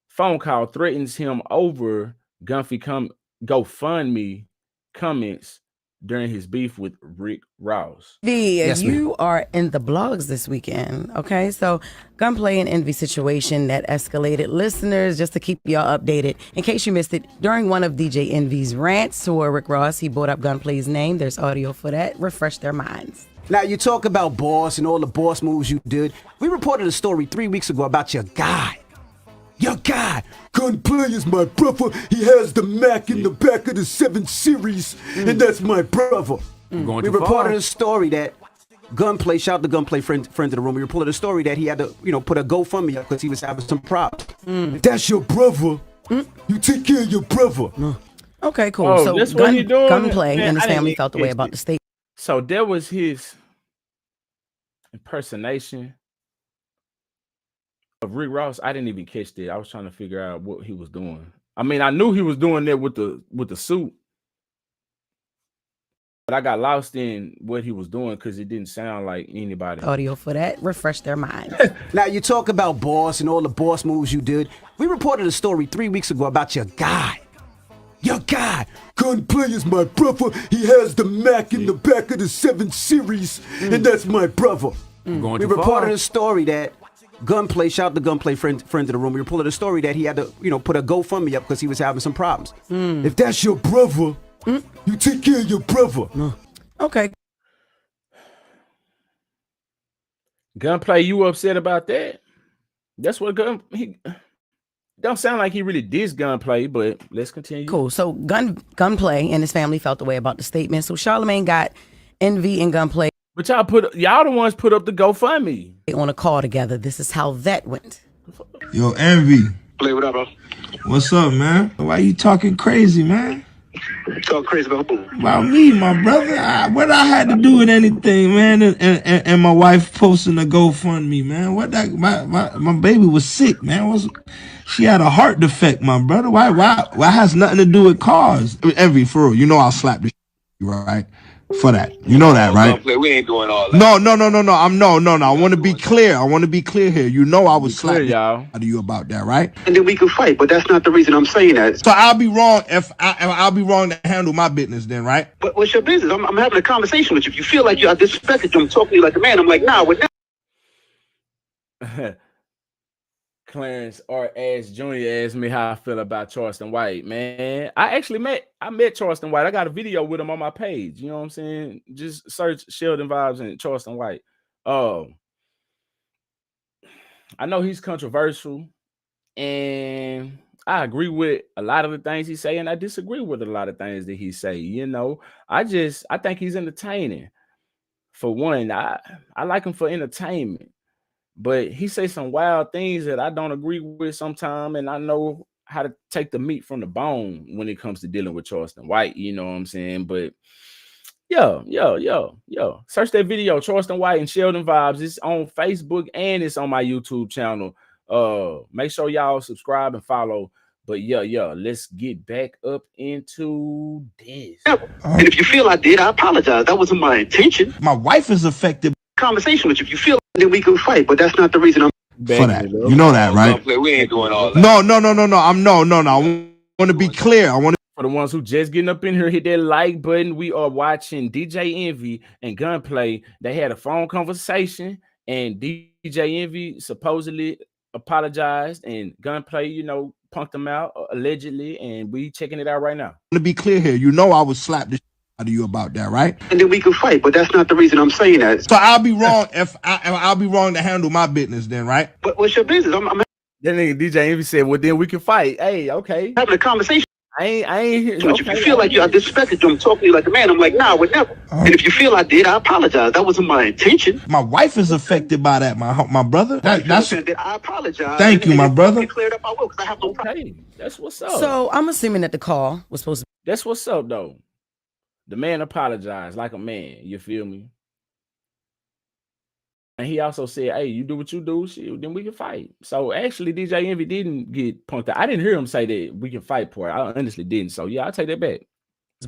phone call, threatens him over GoFundMe comments during his beef with Rick Ross. Yes, you are in the blogs this weekend, okay? So Gunplay and Envy situation that escalated. Listeners, just to keep y'all updated, in case you missed it, during one of DJ Envy's rants toward Rick Ross, he brought up Gunplay's name. There's audio for that. Refresh their minds. Now, you talk about boss and all the boss moves you did. We reported a story 3 weeks ago about your guy. Your guy, Gunplay is my brother. He has the Mac in the back of the 7 Series, and that's my brother. We reported a story that Gunplay, shout out to Gunplay, friend of the room. We reported a story that he had to, put a GoFundMe up because he was having some problems. If that's your brother, you take care of your brother. Okay, cool. Oh, so that's what he doing? Gunplay Man, and his I didn't family even felt the way catch about it. the state. So there was his impersonation of Rick Ross. I didn't even catch that. I was trying to figure out what he was doing. I mean, I knew he was doing that with the suit, but I got lost in what he was doing because it didn't sound like anybody. Audio for that. Refresh their minds. Now, you talk about boss and all the boss moves you did. We reported a story 3 weeks ago about your guy. Your guy, Gunplay is my brother. He has the Mac in the back of the 7 Series, and that's my brother. We reported a story that Gunplay, shout out to Gunplay, friend of the room. We reported a story that he had to, put a GoFundMe up because he was having some problems. If that's your brother, you take care of your brother. Okay. Gunplay, you upset about that? That's what he don't sound like he really did Gunplay, but let's continue. Cool. So Gunplay and his family felt the way about the statement. So Charlamagne got Envy and Gunplay. But y'all the ones put up the GoFundMe on a call together. This is how that went. Yo, Envy. Play what up, bro? What's up, man? Why you talking crazy, man? Talk crazy about who? About me, my brother. What I had to do with anything, man, and my wife posting a GoFundMe, man. My baby was sick, man. She had a heart defect, my brother. Why has nothing to do with cars? Envy, for real. I'll slap the shit, right? For that. You know that, right? We ain't doing all that. No. I want to be clear. I want to be clear here. I would slap the shit out of you about that, right? And then we can fight, but that's not the reason I'm saying that. So I'll be wrong if I'll be wrong to handle my business then, right? But what's your business? I'm having a conversation with you. If you feel like you are disrespected, I'm talking to you like a man. I'm like, nah, we're not. Clarence R. Ash Jr. asked me how I feel about Charleston White. Man, I met Charleston White. I got a video with him on my page. You know what I'm saying? Just search Sheldon Vibes and Charleston White. I know he's controversial, and I agree with a lot of the things he say, and I disagree with a lot of things that he say. I think he's entertaining. For one, I like him for entertainment. But he says some wild things that I don't agree with sometimes, and I know how to take the meat from the bone when it comes to dealing with Charleston White. You know what I'm saying? But yo, search that video, Charleston White and Sheldon Vibes. It's on Facebook and it's on my YouTube channel. Make sure y'all subscribe and follow. But let's get back up into this. And if you feel I did, I apologize. That wasn't my intention. My wife is affected. Conversation with you. If you feel then we can fight, but that's not the reason I'm for that. You know that, right? We ain't doing all that. No. I want to be clear. For the ones who just getting up in here, hit that like button. We are watching DJ Envy and Gunplay. They had a phone conversation, and DJ Envy supposedly apologized, and Gunplay, punked him out allegedly, and we checking it out right now. To be clear here, I would slap the shit out of you about that, right? And then we can fight, but that's not the reason I'm saying that. So I'll be wrong if I'll be wrong to handle my business then, right? But what's your business? I'm That nigga DJ Envy said, well, then we can fight. Hey, okay. having a conversation. I ain't here. If you feel like I disrespected you, I'm talking to you like a man. I'm like, nah, I would never. And if you feel I did, I apologize. That wasn't my intention. My wife is affected by that. My brother. That's. I apologize. Thank you, my brother. Cleared up, I will, because I have no problem. Okay, that's what's up. So I'm assuming that the call was supposed to. That's what's up, though. The man apologized like a man. You feel me? And he also said, "Hey, you do what you do, shit, then we can fight." So actually, DJ Envy didn't get punked out. I didn't hear him say that we can fight part. I honestly didn't. So yeah, I'll take that back.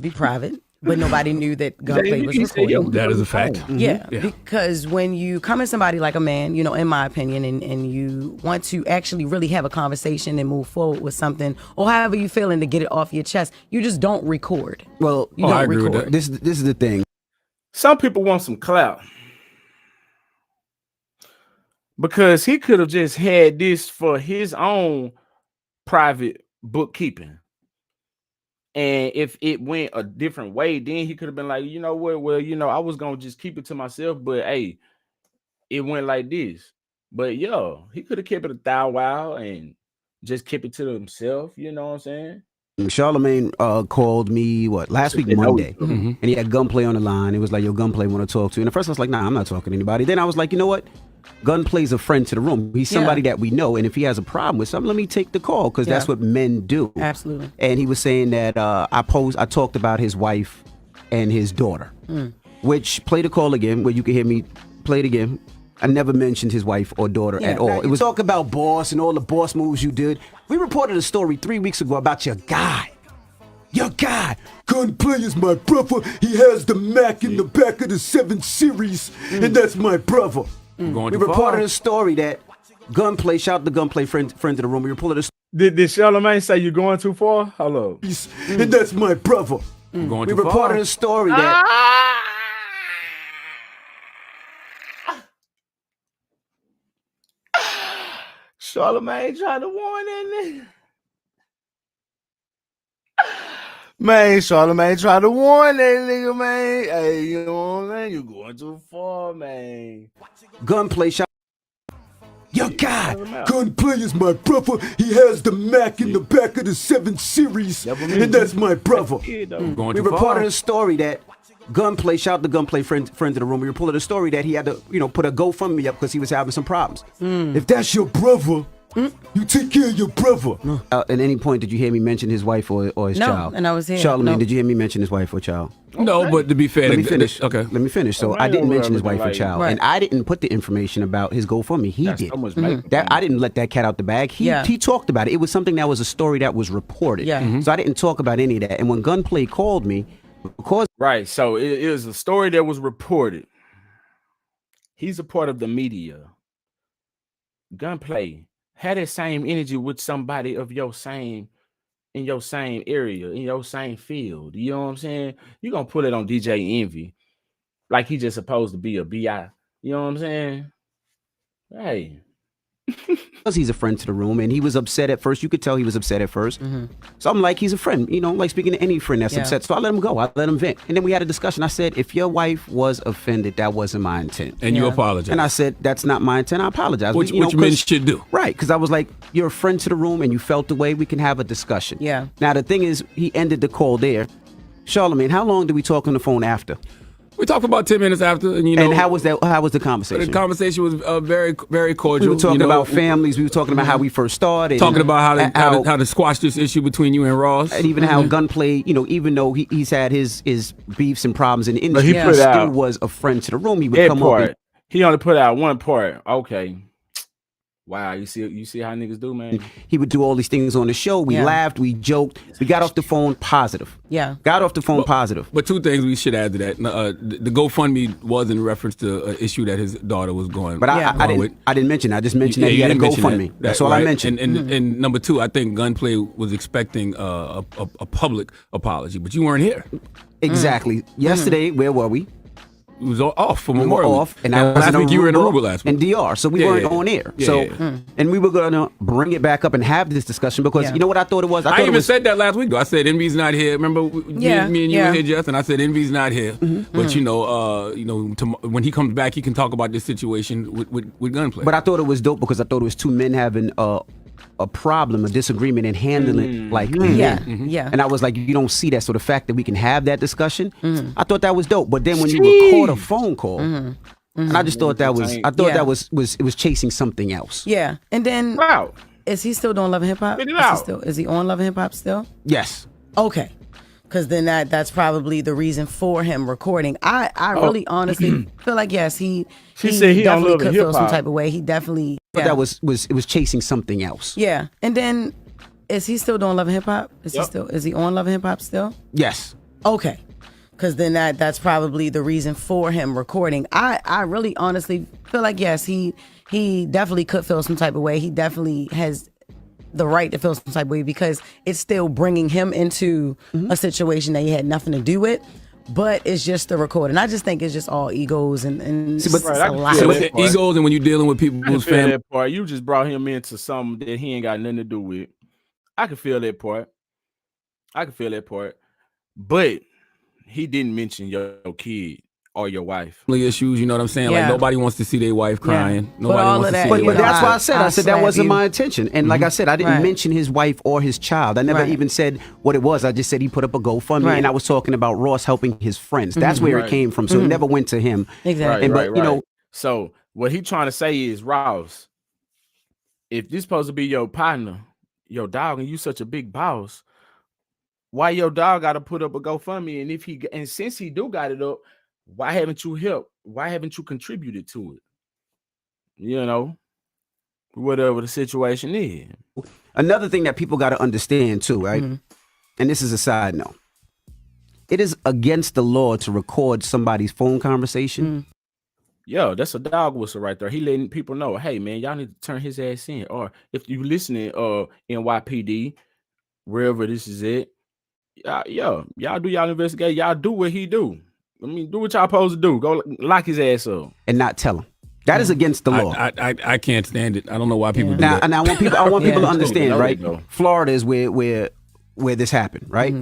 Be private, but nobody knew that gunplay was recorded. That is a fact. Yeah, because when you come at somebody like a man, you know, in my opinion, and you want to actually really have a conversation and move forward with something, or however you feeling to get it off your chest, you just don't record. Well, you don't I agree record. with that. This is the thing. Some people want some clout because he could have just had this for his own private bookkeeping. And if it went a different way, then he could have been like, you know what? Well, you know, I was going to just keep it to myself, but hey, it went like this. But yo, he could have kept it a thou wow and just kept it to himself. You know what I'm saying? Charlemagne called me last week Monday, and he had Gunplay on the line. It was like, yo, Gunplay want to talk to you. And at first I was like, nah, I'm not talking to anybody. Then I was like, you know what? Gunplay's a friend to the room. He's somebody that we know, and if he has a problem with something, let me take the call, because that's what men do. Absolutely. And he was saying that I talked about his wife and his daughter, which play the call again, where you can hear me play it again. I never mentioned his wife or daughter at all. It was talk about boss and all the boss moves you did. We reported a story 3 weeks ago about your guy. Your guy, Gunplay is my brother. He has the Mac in the back of the 7 Series, and that's my brother. We reported a story that Gunplay, shout out to Gunplay, friend of the room. We reported a story. Did Charlemagne say you're going too far? Hello. And that's my brother. Going we too reported far. a story that. Charlemagne tried to warn that nigga. Man, Charlemagne tried to warn that nigga, man. Hey, you know what I'm saying? You're going too far, man. Gunplay, shout. Your guy, Gunplay is my brother. He has the Mac in the back of the 7 Series, and that's my brother. We reported a story that Gunplay, shout out to Gunplay, friend of the room. We reported a story that he had to, put a GoFundMe up because he was having some problems. If that's your brother, you take care of your brother. At any point, did you hear me mention his wife or his child? No, and I was here. Charlemagne, did you hear me mention his wife or child? No, but to be fair, let me finish. Okay, let me finish. So I didn't mention his wife or child, and I didn't put the information about his GoFundMe. He did. That I didn't let that cat out the bag. He talked about it. It was something that was a story that was reported. So I didn't talk about any of that. And when Gunplay called me, right. So it was a story that was reported. He's a part of the media. Gunplay had that same energy with somebody of your same, in your same area, in your same field. You know what I'm saying? You're going to put it on DJ Envy like he just supposed to be a BI. You know what I'm saying? Hey. Because he's a friend to the room, and he was upset at first. You could tell he was upset at first. So I'm like, he's a friend, like speaking to any friend that's upset. So I let him go. I let him vent. And then we had a discussion. I said, if your wife was offended, that wasn't my intent. And you apologize. And I said, that's not my intent. I apologize. Which men should do. Right. Because I was like, you're a friend to the room and you felt the way, we can have a discussion. Yeah. Now, the thing is, he ended the call there. Charlemagne, how long did we talk on the phone after? We talked for about 10 minutes after, and And how was that? How was the conversation? The conversation was very, very cordial. We were talking about families. We were talking about how we first started. Talking about how to squash this issue between you and Ross, and even how Gunplay, even though he's had his beefs and problems in the industry, he still was a friend to the room. He would come up. He only put out one part. Okay. Wow, you see how niggas do, man. He would do all these things on the show. We laughed, we joked. We got off the phone positive. Yeah. Got off the phone positive. But two things we should add to that. The GoFundMe was in reference to an issue that his daughter was going. But I didn't mention that. I just mentioned that he had a GoFundMe. That's all I mentioned. And number two, I think Gunplay was expecting a public apology, but you weren't here. Exactly. Yesterday, where were we? It was off for Memorial. We were off, and I was last week you were in Aruba last week. And DR, so we weren't on air. And we were gonna bring it back up and have this discussion because you know what I thought it was. I even said that last week though. I said Envy's not here. Remember, me and you were here, Jeff, and I said Envy's not here. But when he comes back, he can talk about this situation with Gunplay. But I thought it was dope because I thought it was two men having a problem, a disagreement, and handle it like yeah. And I was like, you don't see that. So the fact that we can have that discussion, I thought that was dope. But then when you record a phone call, and I just thought that was, that was chasing something else. Yeah. And then, wow, is he still doing Love and Hip Hop? Is he on Love and Hip Hop still? Yes. Okay. Because then that's probably the reason for him recording. I really honestly feel like, yes, he said he definitely don't could feel some type of way. He definitely That was chasing something else. Yeah. And then, is he still doing Love and Hip Hop? Is he on Love and Hip Hop still? Yes. Okay. Because then that's probably the reason for him recording. I really honestly feel like, yes, he definitely could feel some type of way. He definitely has the right to feel some type of way because it's still bringing him into a situation that he had nothing to do with. But it's just the recording. I just think it's just all egos and egos, and when you're dealing with people's family. That part. You just brought him into something that he ain't got nothing to do with. I can feel that part. But he didn't mention your kid or your wife. Issues, you know what I'm saying? Like nobody wants to see their wife crying. Nobody wants to see. But that's why I said that wasn't my intention. And like I said, I didn't mention his wife or his child. I never even said what it was. I just said he put up a GoFundMe, and I was talking about Ross helping his friends. That's where it came from. So it never went to him. Exactly. And, but you know, so what he trying to say is, Ross, if this supposed to be your partner, your dog, and you such a big boss, why your dog got to put up a GoFundMe? And since he do got it up, why haven't you helped? Why haven't you contributed to it? You know, whatever the situation is. Another thing that people got to understand too, right? And this is a side note. It is against the law to record somebody's phone conversation. Yo, that's a dog whistle right there. He letting people know, hey man, y'all need to turn his ass in. Or if you listening, NYPD, wherever this is at, y'all do y'all investigate. Y'all do what he do. I mean, do what y'all supposed to do. Go lock his ass up and not tell him. That is against the law. I can't stand it. I don't know why people do now, that. And I want people to understand, right? Florida is where this happened, right?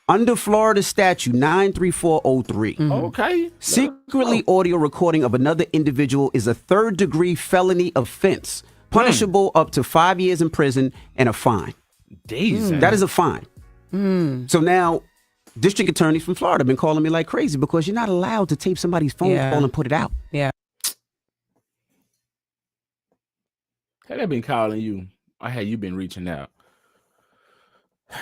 Under Florida statute 93403. Okay. Secretly audio recording of another individual is a third-degree felony offense, punishable up to 5 years in prison and a fine. That is a fine. So now, district attorneys from Florida have been calling me like crazy because you're not allowed to tape somebody's phone call and put it out. Yeah. Had they been calling you, or had you been reaching out? I'm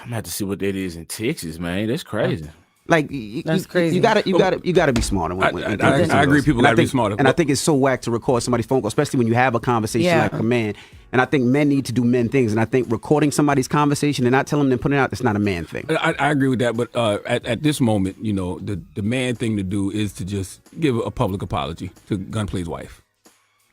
gonna have to see what that is in Texas, man. That's crazy. Like that's crazy. You gotta be smarter. I agree. People gotta be smarter. And I think it's so whack to record somebody's phone call, especially when you have a conversation like a man. And I think men need to do men things. And I think recording somebody's conversation and not telling them to put it out, that's not a man thing. I agree with that. But at this moment, you know, the man thing to do is to just give a public apology to Gunplay's wife.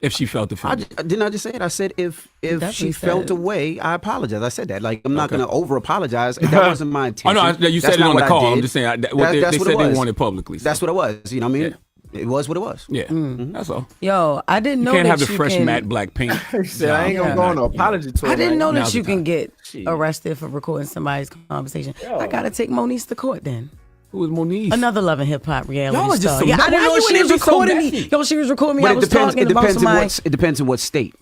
If she felt offended. Didn't I just say it? I said if she felt away, I apologize. I said that. Like, I'm not going to over apologize. That wasn't my intention. Oh, no, you said it on the call. I'm just saying, they said they wanted publicly. So. That's what it was. You know what I mean? Yeah. It was what it was. Yeah, that's all. Yo, I didn't know you can't that have the fresh matte black paint. He said, I ain't going to go on no apology tour. I didn't know that you can get arrested for recording somebody's conversation. Yo. I got to take Moniece to court then. Who is Moniece? Another Love and Hip Hop reality star. Yeah, I didn't know she was recording me. Yo, she was recording me. I was talking about somebody. It depends on what state.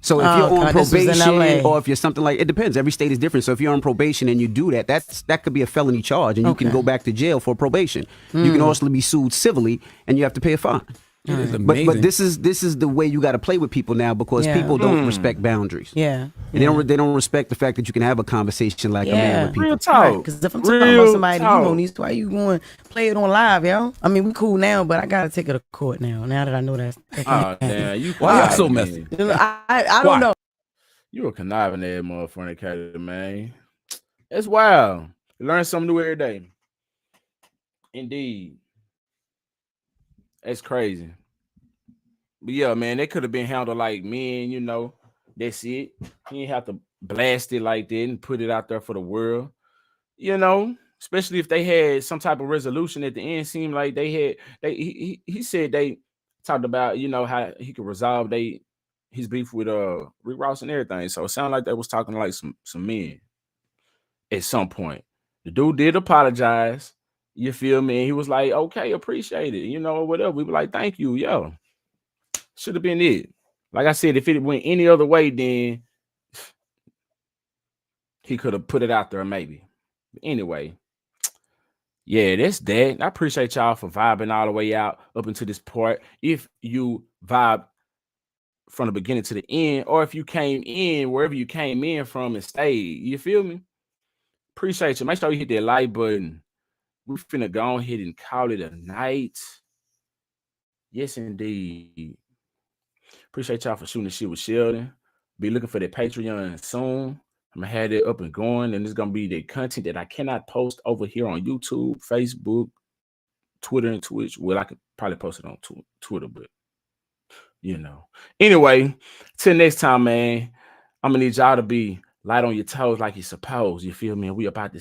So if you're on probation or if you're something like, it depends. Every state is different. So if you're on probation and you do that, that could be a felony charge, and you can go back to jail for probation. You can also be sued civilly, and you have to pay a fine. But this is the way you got to play with people now, because people don't respect boundaries. Yeah, and they don't respect the fact that you can have a conversation like a man with people. Real talk. Because if I'm talking about somebody, Moniece, why you going to play it on live, yo? I mean, we cool now, but I gotta take her to court now. Now that I know that. Oh damn, you why so messy? I don't know. You a conniving ass motherfucker, man. It's wild. You learn something new every day. Indeed. It's crazy. But yeah, man, they could have been handled like men, you know. That's it. He didn't have to blast it like that and put it out there for the world. You know, especially if they had some type of resolution at the end. Seemed like they had he said they talked about, you know, how he could resolve his beef with Rick Ross and everything. So it sounded like they was talking like some men at some point. The dude did apologize. You feel me? He was like, okay, appreciate it. You know, whatever. We were like, thank you. Yo, should have been it. Like I said, if it went any other way, then he could have put it out there maybe. But anyway, yeah, that's that. I appreciate y'all for vibing all the way out up into this part. If you vibe from the beginning to the end, or if you came in wherever you came in from and stayed, you feel me? Appreciate you. Make sure you hit that like button. We finna go ahead and call it a night. Yes, indeed. Appreciate y'all for shooting the shit with Sheldon. Be looking for that Patreon soon. I'm gonna have it up and going, and it's gonna be the content that I cannot post over here on YouTube, Facebook, Twitter, and Twitch. Well, I could probably post it on Twitter, but you know. Anyway, till next time, man. I'm gonna need y'all to be light on your toes like you're supposed. You feel me? And we about to